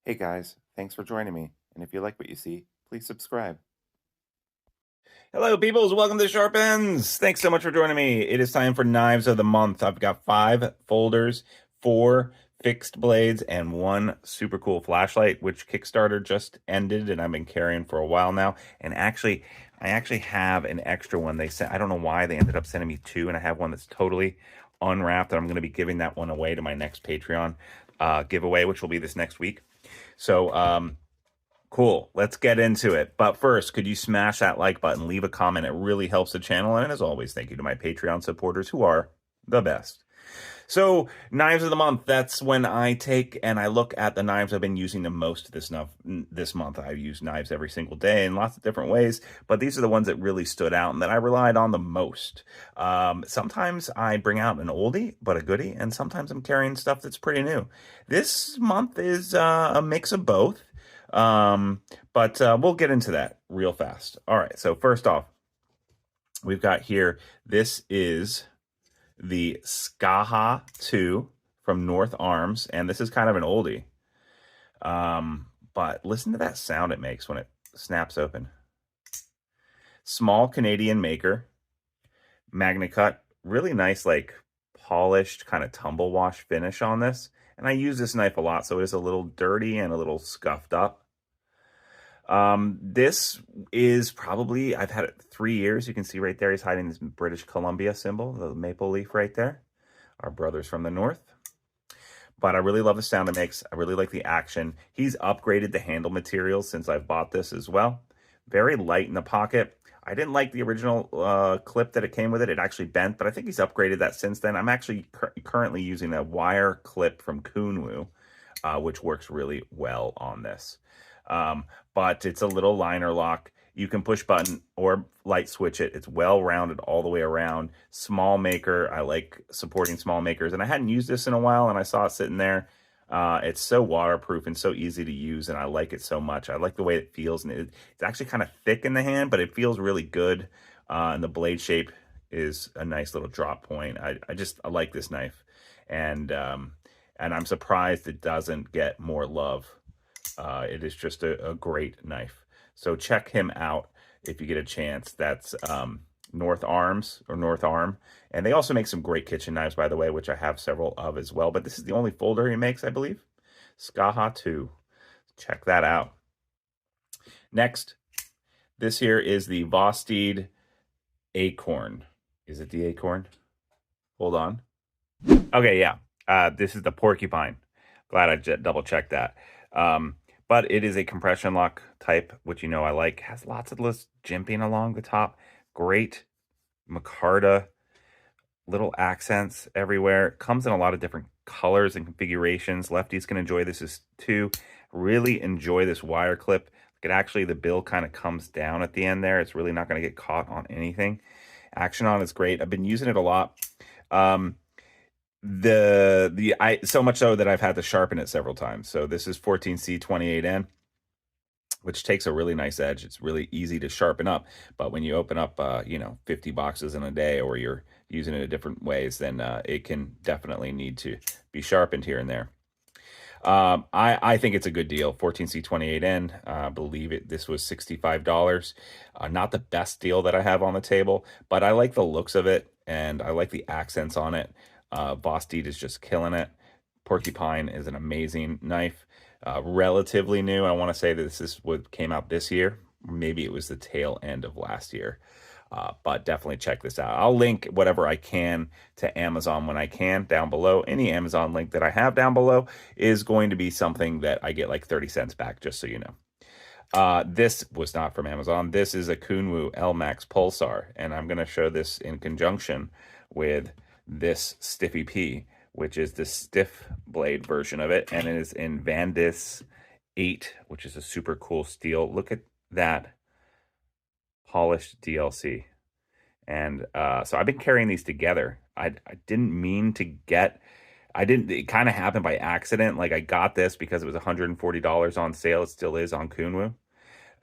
Hey guys, thanks for joining me. And if you like what you see, please subscribe. Hello, peoples. Welcome to Sharp Ends. Thanks so much for joining me. It is time for Knives of the Month. I've got 5 folders, 4 fixed blades, and 1 super cool flashlight, which Kickstarter just ended, and I've been carrying for a while now. And I actually have an extra one. They sent, I don't know why they ended up sending me 2, and I have one that's totally unwrapped, and I'm going to be giving that one away to my next Patreon giveaway, which will be this next week. So, cool. Let's get into it. But first, could you smash that like button, leave a comment? It really helps the channel. And as always, thank you to my Patreon supporters who are the best. So, knives of the month. That's when I take and I look at the knives I've been using the most this month. I use knives every single day in lots of different ways, but these are the ones that really stood out and that I relied on the most. Sometimes I bring out an oldie, but a goodie, and sometimes I'm carrying stuff that's pretty new. This month is a mix of both, but we'll get into that real fast. All right, so first off, we've got here, this is the Skaha 2 from North Arms, and this is kind of an oldie. But listen to that sound it makes when it snaps open. Small Canadian maker, Magna Cut, really nice, like polished kind of tumble wash finish on this. And I use this knife a lot, so it is a little dirty and a little scuffed up. This is probably, I've had it 3 years. You can see right there, he's hiding this British Columbia symbol, the maple leaf right there. Our brothers from the north. But I really love the sound it makes. I really like the action. He's upgraded the handle materials since I've bought this as well. Very light in the pocket. I didn't like the original clip that it came with it. It actually bent, but I think he's upgraded that since then. I'm actually currently using a wire clip from Kunwu, which works really well on this. But it's a little liner lock. You can push button or light switch it. It's well rounded all the way around. Small maker. I like supporting small makers. And I hadn't used this in a while, and I saw it sitting there. It's so waterproof and so easy to use, and I like it so much. I like the way it feels, and it's actually kind of thick in the hand, but it feels really good. And the blade shape is a nice little drop point. I like this knife, and I'm surprised it doesn't get more love. It is just a great knife. So check him out if you get a chance. That's North Arms or North Arm. And they also make some great kitchen knives, by the way, which I have several of as well. But this is the only folder he makes, I believe. Skaha 2. Check that out. Next, this here is the Vostede Acorn. Is it the Acorn? Hold on. Okay, yeah. This is the Porcupine. Glad I double checked that. But it is a compression lock type, which you know I like. Has lots of this jimping along the top. Great micarta, little accents everywhere. Comes in a lot of different colors and configurations. Lefties can enjoy this too. Really enjoy this wire clip. It actually, the bill kind of comes down at the end there. It's really not going to get caught on anything. Action on is great. I've been using it a lot. So much so that I've had to sharpen it several times. So this is 14C28N, which takes a really nice edge. It's really easy to sharpen up, but when you open up 50 boxes in a day, or you're using it in different ways, then it can definitely need to be sharpened here and there. I think it's a good deal. 14C28N, I believe this was $65. Not the best deal that I have on the table, but I like the looks of it, and I like the accents on it. Vostede is just killing it. Porcupine is an amazing knife. Relatively new. I want to say that this is what came out this year. Maybe it was the tail end of last year. But definitely check this out. I'll link whatever I can to Amazon when I can down below. Any Amazon link that I have down below is going to be something that I get like 30 cents back, just so you know. This was not from Amazon. This is a Kunwu L-Max Pulsar, and I'm going to show this in conjunction with this Stiffy P, which is the stiff blade version of it, and it is in Vandis 8, which is a super cool steel. Look at that polished DLC. And so I've been carrying these together. I didn't mean to get, it kind of happened by accident. Like, I got this because it was $140 on sale. It still is on Kunwu.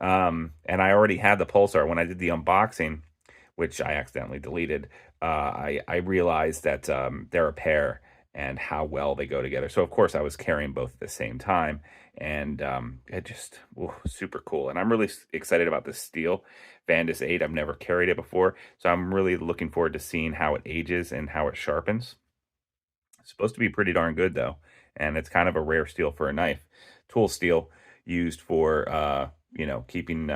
And I already had the Pulsar. When I did the unboxing, which I accidentally deleted, I realized that they're a pair, and how well they go together. So of course I was carrying both at the same time, and it just super cool. And I'm really excited about this steel Vandus 8. I've never carried it before, so I'm really looking forward to seeing how it ages and how it sharpens. It's supposed to be pretty darn good though, and it's kind of a rare steel for a knife. Tool steel used for keeping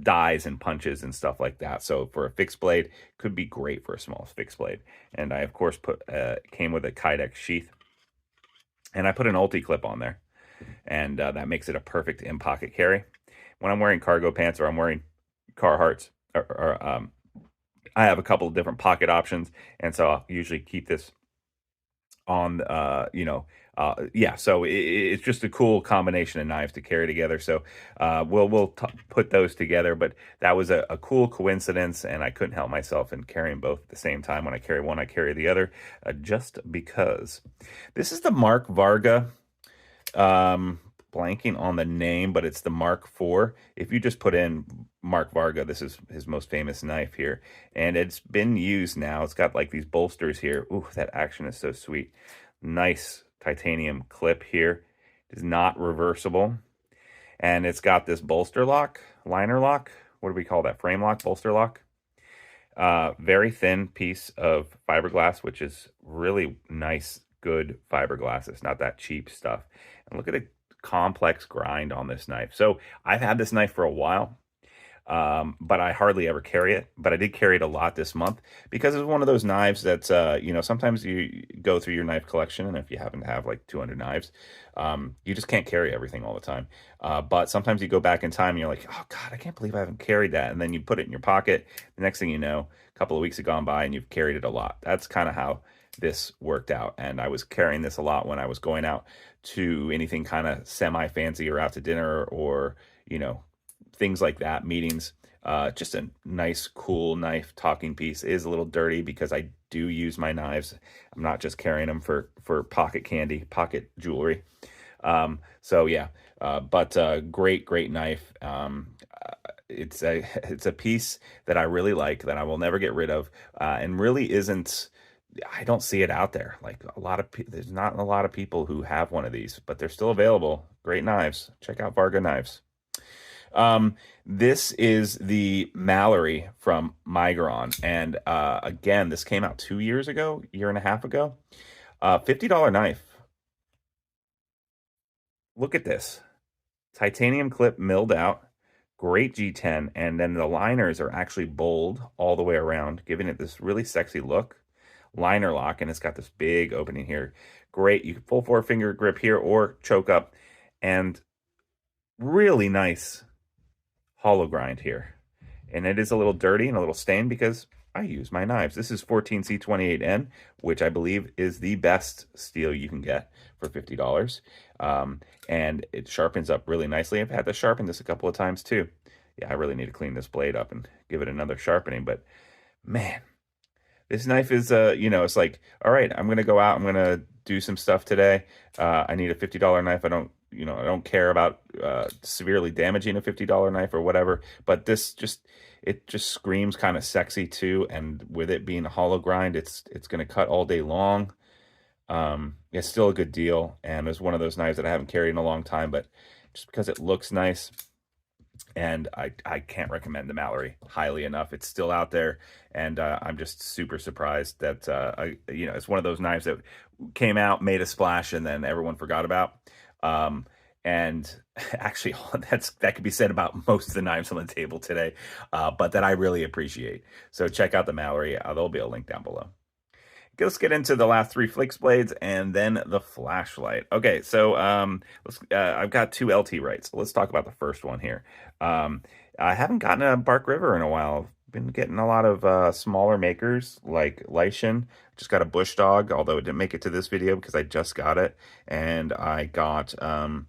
dies and punches and stuff like that. So for a fixed blade, could be great for a small fixed blade. And I of course put came with a Kydex sheath, and I put an ulti clip on there, and that makes it a perfect in pocket carry. When I'm wearing cargo pants or I'm wearing Carhartts, I have a couple of different pocket options, and so I'll usually keep this on yeah, so it's just a cool combination of knives to carry together. So we'll put those together, but that was a cool coincidence, and I couldn't help myself in carrying both at the same time. When I carry one, I carry the other, just because. This is the Mark Varga, blanking on the name, but it's the Mark IV. If you just put in Mark Varga, this is his most famous knife here, and it's been used now. It's got like these bolsters here. Ooh, that action is so sweet. Nice titanium clip here. It is not reversible, and it's got this bolster lock, liner lock. What do we call that? Frame lock, bolster lock. Very thin piece of fiberglass, which is really nice, good fiberglass. It's not that cheap stuff. And look at the complex grind on this knife. So I've had this knife for a while, but I hardly ever carry it. But I did carry it a lot this month because it's one of those knives that, sometimes you go through your knife collection, and if you happen to have like 200 knives, you just can't carry everything all the time. But sometimes you go back in time and you're like, oh God, I can't believe I haven't carried that. And then you put it in your pocket. The next thing you know, a couple of weeks have gone by and you've carried it a lot. That's kind of how this worked out. And I was carrying this a lot when I was going out to anything kind of semi-fancy or out to dinner or, things like that, meetings. Just a nice, cool knife. Talking piece. It is a little dirty because I do use my knives. I'm not just carrying them for pocket candy, pocket jewelry. So yeah, but great knife. It's a piece that I really like, that I will never get rid of, and really isn't. I don't see it out there. Like there's not a lot of people who have one of these, but they're still available. Great knives. Check out Varga Knives. This is the Mallory from Migron, and again, this came out 2 years ago, year and a half ago. $50 knife. Look at this. Titanium clip milled out. Great G10, and then the liners are actually bold all the way around, giving it this really sexy look. Liner lock, and it's got this big opening here. Great. You can full four-finger grip here or choke up, and really nice hollow grind here. And it is a little dirty and a little stained because I use my knives. This is 14C28N, which I believe is the best steel you can get for $50. And it sharpens up really nicely. I've had to sharpen this a couple of times too. Yeah, I really need to clean this blade up and give it another sharpening. But man, this knife is, it's like, all right, I'm going to go out. I'm going to do some stuff today. I need a $50 knife. I don't care about severely damaging a $50 knife or whatever. But this it just screams kind of sexy too. And with it being a hollow grind, it's going to cut all day long. It's still a good deal. And it's one of those knives that I haven't carried in a long time, but just because it looks nice. And I can't recommend the Mallory highly enough. It's still out there, and I'm just super surprised that it's one of those knives that came out, made a splash, and then everyone forgot about. And actually, that could be said about most of the knives on the table today, but that I really appreciate. So check out the Mallory. There'll be a link down below. Let's get into the last three Flix blades and then the flashlight. Okay, so I've got two LT rights. So let's talk about the first one here. I haven't gotten a Bark River in a while. I've been getting a lot of smaller makers like Lycian. Just got a Bush Dog, although it didn't make it to this video because I just got it. And I got and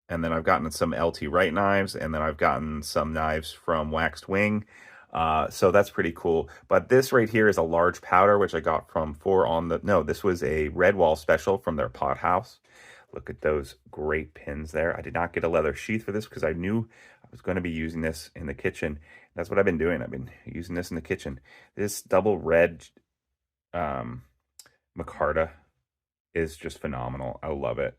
then I've gotten some LT Wright knives, and then I've gotten some knives from Waxed Wing. So that's pretty cool. But this right here is a large powder, which I got from this was a Redwall special from their pot house. Look at those great pins there. I did not get a leather sheath for this because I knew I was going to be using this in the kitchen. That's what I've been doing. I've been using this in the kitchen. This double red um, micarta is just phenomenal. I love it.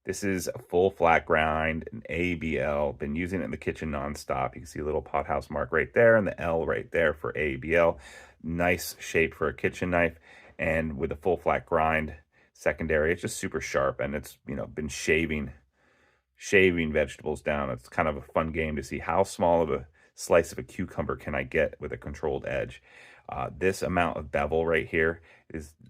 This is a full flat grind, an ABL. Been using it in the kitchen nonstop. You can see a little pothouse mark right there and the L right there for ABL. Nice shape for a kitchen knife, and with a full flat grind secondary, it's just super sharp, and it's, been shaving vegetables down. It's kind of a fun game to see how small of a slice of a cucumber can I get with a controlled edge. This amount of bevel right here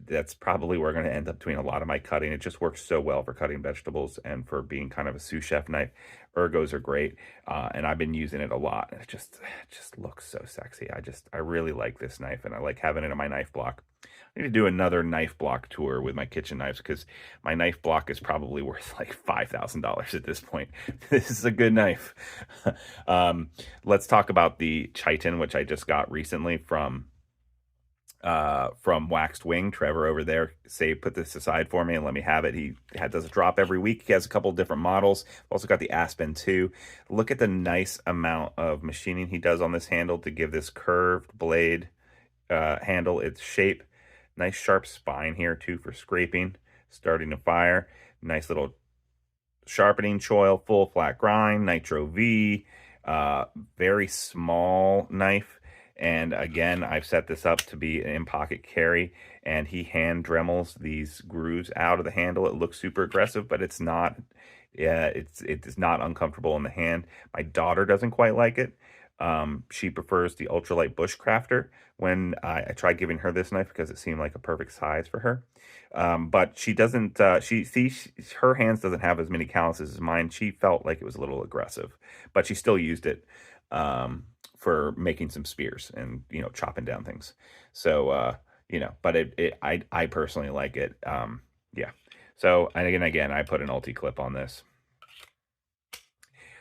that's probably where I'm going to end up doing a lot of my cutting. It just works so well for cutting vegetables and for being kind of a sous chef knife. Ergos are great, and I've been using it a lot. And it just looks so sexy. I really like this knife, and I like having it in my knife block. I need to do another knife block tour with my kitchen knives because my knife block is probably worth like $5,000 at this point. This is a good knife. Let's talk about the chitin, which I just got recently from Waxed Wing. Trevor over there put this aside for me and let me have it. He does a drop every week. He has a couple different models. Also got the Aspen 2. Look at the nice amount of machining he does on this handle to give this curved blade handle its shape. Nice sharp spine here too for scraping, starting to fire. Nice little sharpening choil, full flat grind, Nitro V, very small knife. And again, I've set this up to be an in-pocket carry, and he hand Dremels these grooves out of the handle. It looks super aggressive, but it's not. Yeah, it is not uncomfortable in the hand. My daughter doesn't quite like it. She prefers the ultralight bushcrafter. When I tried giving her this knife because it seemed like a perfect size for her, but she doesn't. Her hands doesn't have as many calluses as mine. She felt like it was a little aggressive, but she still used it for making some spears and chopping down things. So but I personally like it. Yeah. So and again, I put an ulti clip on this.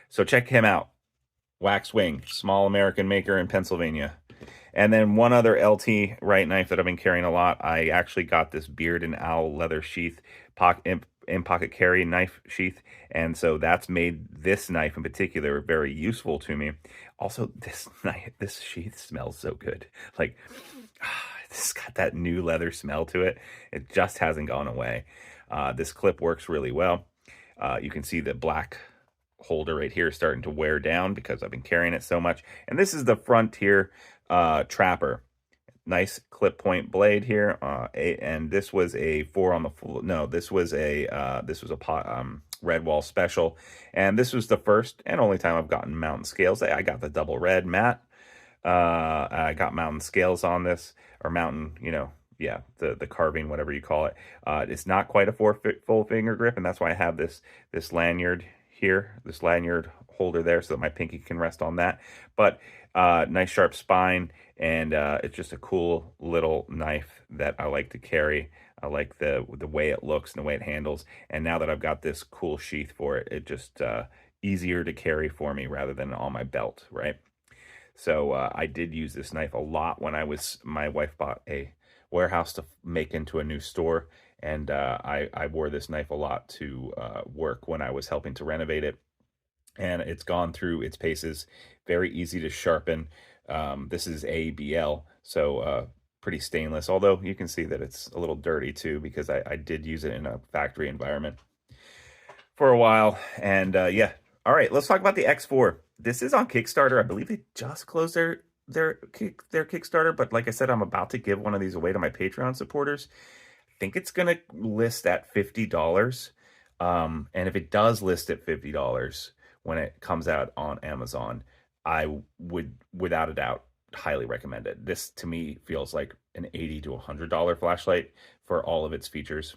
So check him out. Wax Wing, small American maker in Pennsylvania. And then one other LT right knife that I've been carrying a lot. I actually got this Beard and Owl leather sheath in pocket carry knife sheath, and so that's made this knife in particular very useful to me. Also, this sheath smells so good. Like, it's got that new leather smell to it. It just hasn't gone away. This clip works really well. You can see the black holder right here is starting to wear down because I've been carrying it so much. And this is the Frontier Trapper. Nice clip point blade here, and this was a 4 on the full. No, this was a Redwall special, and this was the first and only time I've gotten mountain scales. I got the double red matte. I got mountain scales on this, or mountain, yeah, the carving, whatever you call it. It's not quite a full finger grip, and that's why I have this lanyard here, this lanyard holder there, so that my pinky can rest on that. But nice sharp spine, and it's just a cool little knife that I like to carry. I like the way it looks and the way it handles. And now that I've got this cool sheath for it, it just easier to carry for me rather than on my belt, right? So I did use this knife a lot when my wife bought a warehouse to make into a new store. And I wore this knife a lot to work when I was helping to renovate it. And it's gone through its paces, very easy to sharpen. This is ABL, so pretty stainless, although you can see that it's a little dirty too because I did use it in a factory environment for a while. And yeah, all right, let's talk about the X4. This is on Kickstarter. I believe they just closed their Kickstarter, but like I said, I'm about to give one of these away to my Patreon supporters. I think it's going to list at $50. And if it does list at $50 when it comes out on Amazon, I would, without a doubt, highly recommend it. This, to me, feels like an $80 to $100 flashlight for all of its features.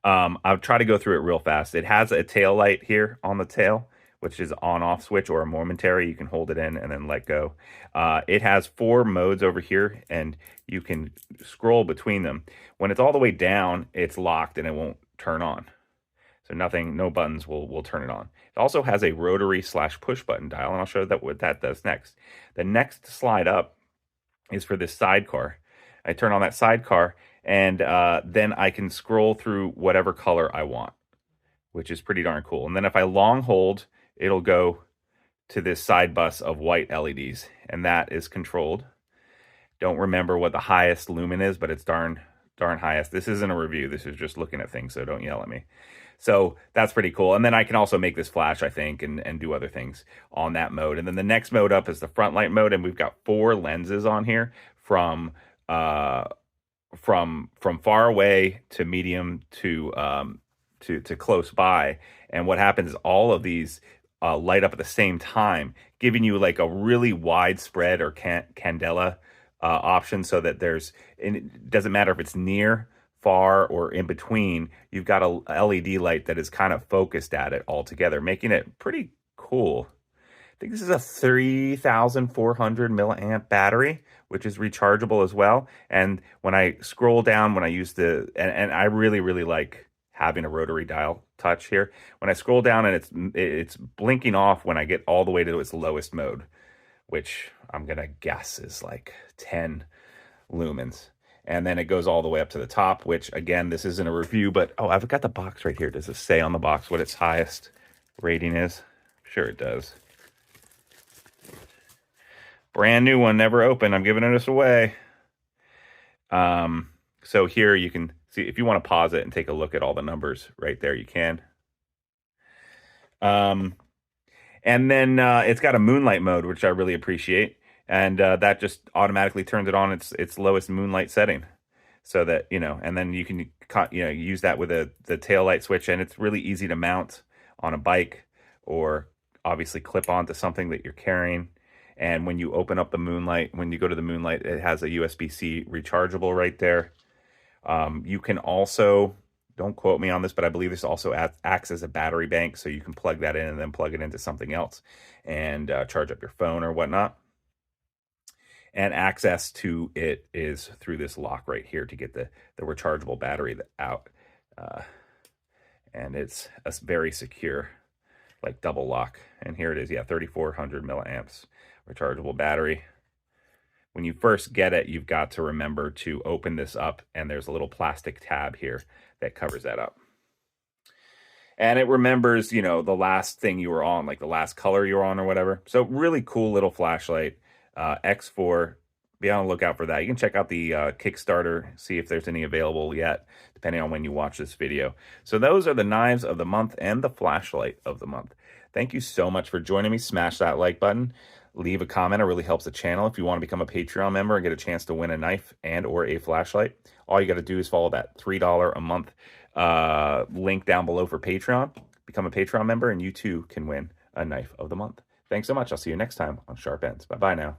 I'll try to go through it real fast. It has a tail light here on the tail, which is on-off switch or a momentary. You can hold it in and then let go. It has 4 modes over here, and you can scroll between them. When it's all the way down, it's locked and it won't turn on. So no buttons will turn it on. It also has a rotary / push button dial, and I'll show that what that does next. The next slide up is for this sidecar. I turn on that sidecar, and then I can scroll through whatever color I want, which is pretty darn cool. And then if I long hold, it'll go to this side bus of white LEDs, and that is controlled. Don't remember what the highest lumen is, but it's darn highest. This isn't a review. This is just looking at things, so don't yell at me. So that's pretty cool. And then I can also make this flash, I think, and do other things on that mode. And then the next mode up is the front light mode, and we've got 4 lenses on here from far away to medium to close by. And what happens is all of these light up at the same time, giving you like a really widespread or candela option, so that and it doesn't matter if it's near, far, or in between, you've got a LED light that is kind of focused at it altogether, making it pretty cool. I think this is a 3,400 milliamp battery, which is rechargeable as well. And when I scroll down, when I use and I really, really like having a rotary dial touch here. When I scroll down and it's blinking off when I get all the way to its lowest mode, which I'm going to guess is like 10 lumens. And then it goes all the way up to the top, which again, this isn't a review, but oh, I've got the box right here. Does it say on the box what its highest rating is? Sure it does. Brand new one, never opened. I'm giving this away. So here you can see, if you want to pause it and take a look at all the numbers right there, you can. And then it's got a moonlight mode, which I really appreciate. And that just automatically turns it on its lowest moonlight setting. So that, and then you can, use that with the tail light switch. And it's really easy to mount on a bike, or obviously clip onto something that you're carrying. And when you open up the moonlight, when you go to the moonlight, it has a USB-C rechargeable right there. You can also, don't quote me on this, but I believe this also acts as a battery bank, so you can plug that in and then plug it into something else and charge up your phone or whatnot. And access to it is through this lock right here to get the rechargeable battery out. And it's a very secure, like double lock. And here it is, yeah, 3,400 milliamps rechargeable battery. When you first get it, you've got to remember to open this up, and there's a little plastic tab here that covers that up. And it remembers, the last thing you were on, like the last color you were on or whatever. So really cool little flashlight. X4, be on the lookout for that. You can check out the Kickstarter, see if there's any available yet, depending on when you watch this video. So those are the knives of the month and the flashlight of the month. Thank you so much for joining me. Smash that like button. Leave a comment. It really helps the channel. If you want to become a Patreon member and get a chance to win a knife and or a flashlight, all you got to do is follow that $3 a month link down below for Patreon. Become a Patreon member, and you too can win a knife of the month. Thanks so much. I'll see you next time on Sharp Ends. Bye-bye now.